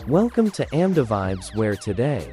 Welcome to AMDA Vibes, where today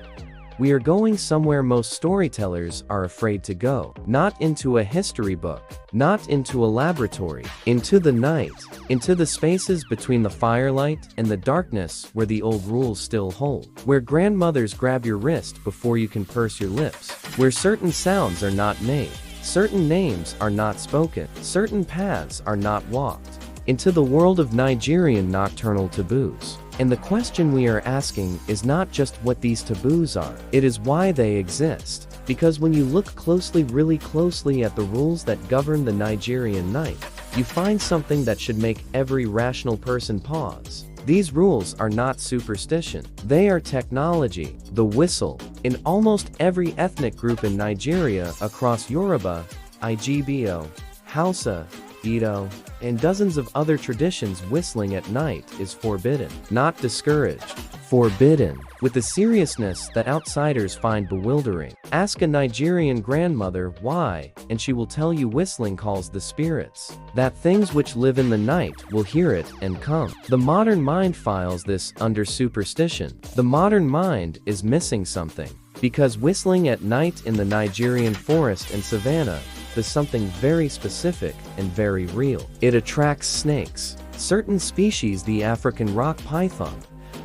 we are going somewhere most storytellers are afraid to go. Not into a history book, not into a laboratory, into the night, into the spaces between the firelight and the darkness where the old rules still hold. Where grandmothers grab your wrist before you can purse your lips. Where certain sounds are not made, certain names are not spoken, certain paths are not walked. Into the world of Nigerian nocturnal taboos. And the question we are asking is not just what these taboos are, it is why they exist. Because when you look closely, really closely at the rules that govern the Nigerian night, you find something that should make every rational person pause. These rules are not superstition, they are technology. The whistle. In almost every ethnic group in Nigeria across Yoruba, Igbo, Hausa, Edo, and dozens of other traditions, whistling at night is forbidden, not discouraged. Forbidden, with the seriousness that outsiders find bewildering. Ask a Nigerian grandmother why, and she will tell you whistling calls the spirits, that things which live in the night will hear it and come. The modern mind files this under superstition. The modern mind is missing something, because whistling at night in the Nigerian forest and savannah is something very specific and very real. It attracts snakes, certain species, the African rock python.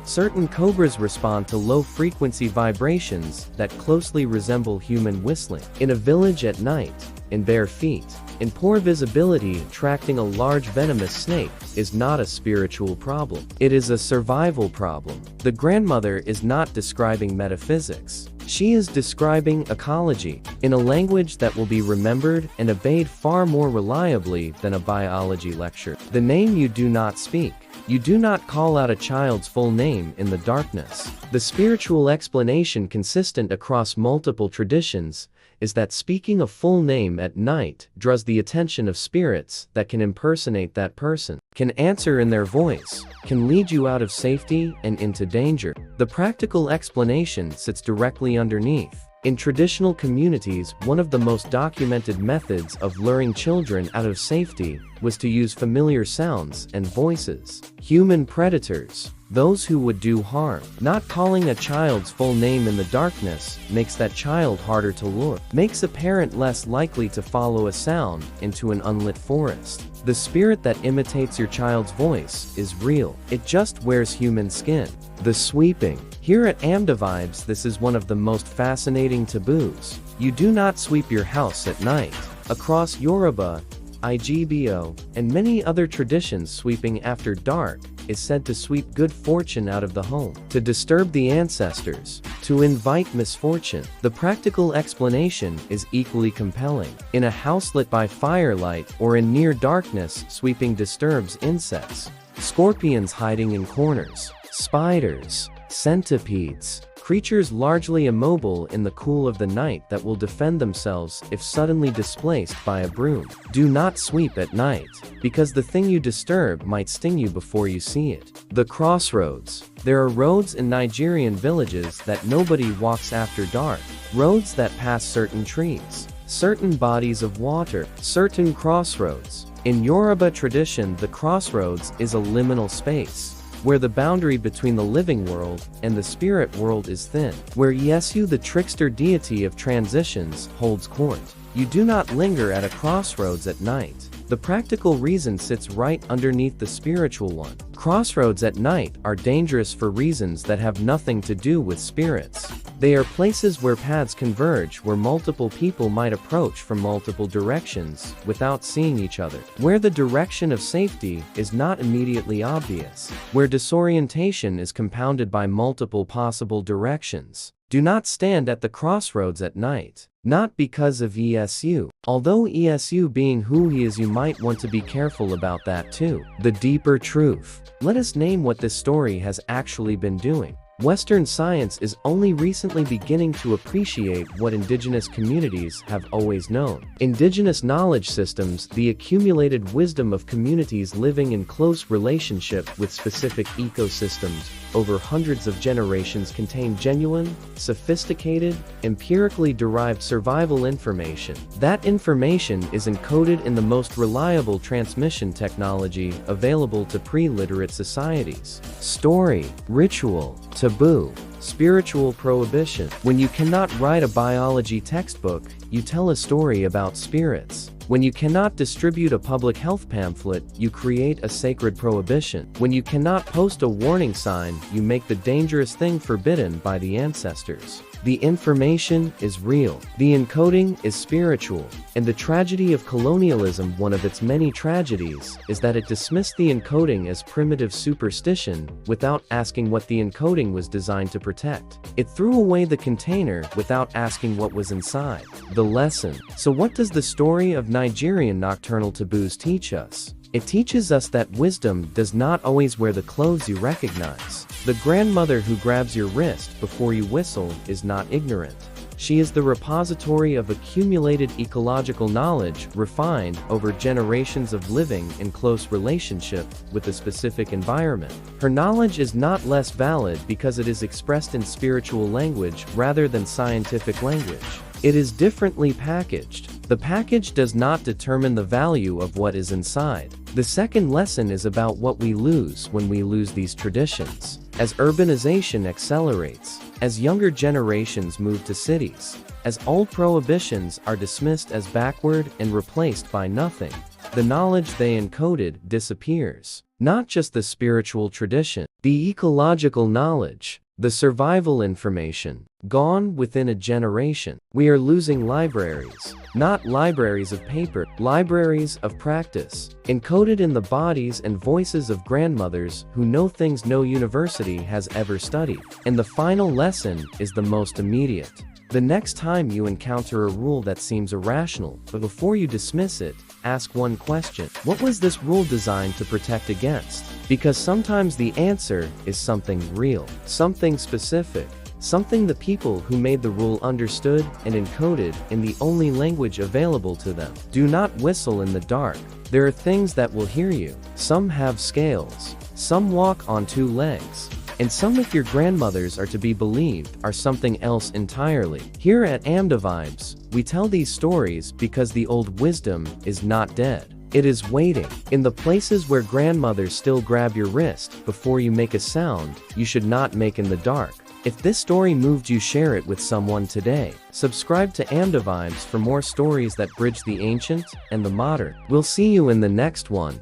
Certain cobras respond to low-frequency vibrations that closely resemble human whistling. In a village at night, in bare feet, in poor visibility, attracting a large venomous snake is not a spiritual problem. It is a survival problem. The grandmother is not describing metaphysics. She is describing ecology, in a language that will be remembered and obeyed far more reliably than a biology lecture. The name you do not speak. You do not call out a child's full name in the darkness. The spiritual explanation consistent across multiple traditions is that speaking a full name at night draws the attention of spirits that can impersonate that person, can answer in their voice, can lead you out of safety and into danger. The practical explanation sits directly underneath. In traditional communities, one of the most documented methods of luring children out of safety was to use familiar sounds and voices. Human predators, those who would do harm. Not calling a child's full name in the darkness makes that child harder to lure, makes a parent less likely to follow a sound into an unlit forest. The spirit that imitates your child's voice is real, it just wears human skin. The sweeping. Here at AMDA Vibes, this is one of the most fascinating taboos. You do not sweep your house at night. Across Yoruba, Igbo, and many other traditions, sweeping after dark is said to sweep good fortune out of the home, to disturb the ancestors, to invite misfortune. The practical explanation is equally compelling. In a house lit by firelight or in near darkness, sweeping disturbs insects, scorpions hiding in corners, spiders, centipedes, creatures largely immobile in the cool of the night that will defend themselves if suddenly displaced by a broom. Do not sweep at night, because the thing you disturb might sting you before you see it. The crossroads. There are roads in Nigerian villages that nobody walks after dark, roads that pass certain trees, certain bodies of water, certain crossroads. In Yoruba tradition, the crossroads is a liminal space, where the boundary between the living world and the spirit world is thin, where Yesu, the trickster deity of transitions, holds court. You do not linger at a crossroads at night. The practical reason sits right underneath the spiritual one. Crossroads at night are dangerous for reasons that have nothing to do with spirits. They are places where paths converge, where multiple people might approach from multiple directions without seeing each other, where the direction of safety is not immediately obvious, where disorientation is compounded by multiple possible directions. Do not stand at the crossroads at night. Not because of ESU. Although ESU being who he is, you might want to be careful about that too. The deeper truth. Let us name what this story has actually been doing. Western science is only recently beginning to appreciate what indigenous communities have always known. Indigenous knowledge systems, the accumulated wisdom of communities living in close relationship with specific ecosystems over hundreds of generations contain genuine, sophisticated, empirically derived survival information. That information is encoded in the most reliable transmission technology available to pre-literate societies. Story, ritual, taboo, spiritual prohibition. When you cannot write a biology textbook, you tell a story about spirits. When you cannot distribute a public health pamphlet, you create a sacred prohibition. When you cannot post a warning sign, you make the dangerous thing forbidden by the ancestors. The information is real. The encoding is spiritual. And the tragedy of colonialism, one of its many tragedies, is that it dismissed the encoding as primitive superstition without asking what the encoding was designed to protect. It threw away the container without asking what was inside. The lesson. So what does the story of Nigerian nocturnal taboos teach us? It teaches us that wisdom does not always wear the clothes you recognize. The grandmother who grabs your wrist before you whistle is not ignorant. She is the repository of accumulated ecological knowledge refined over generations of living in close relationship with a specific environment. Her knowledge is not less valid because it is expressed in spiritual language rather than scientific language. It is differently packaged. The package does not determine the value of what is inside. The second lesson is about what we lose when we lose these traditions. As urbanization accelerates, as younger generations move to cities, as old prohibitions are dismissed as backward and replaced by nothing, the knowledge they encoded disappears. Not just the spiritual tradition, the ecological knowledge, the survival information, gone within a generation. We are losing libraries, not libraries of paper, libraries of practice, encoded in the bodies and voices of grandmothers who know things no university has ever studied. And the final lesson is the most immediate. The next time you encounter a rule that seems irrational, but before you dismiss it, ask one question. What was this rule designed to protect against? Because sometimes the answer is something real, something specific, something the people who made the rule understood and encoded in the only language available to them. Do not whistle in the dark. There are things that will hear you. Some have scales. Some walk on two legs. And some, if your grandmothers are to be believed, are something else entirely. Here at AMDA Vibes, we tell these stories because the old wisdom is not dead. It is waiting. In the places where grandmothers still grab your wrist before you make a sound you should not make in the dark. If this story moved you, share it with someone today. Subscribe to AMDA Vibes for more stories that bridge the ancient and the modern. We'll see you in the next one.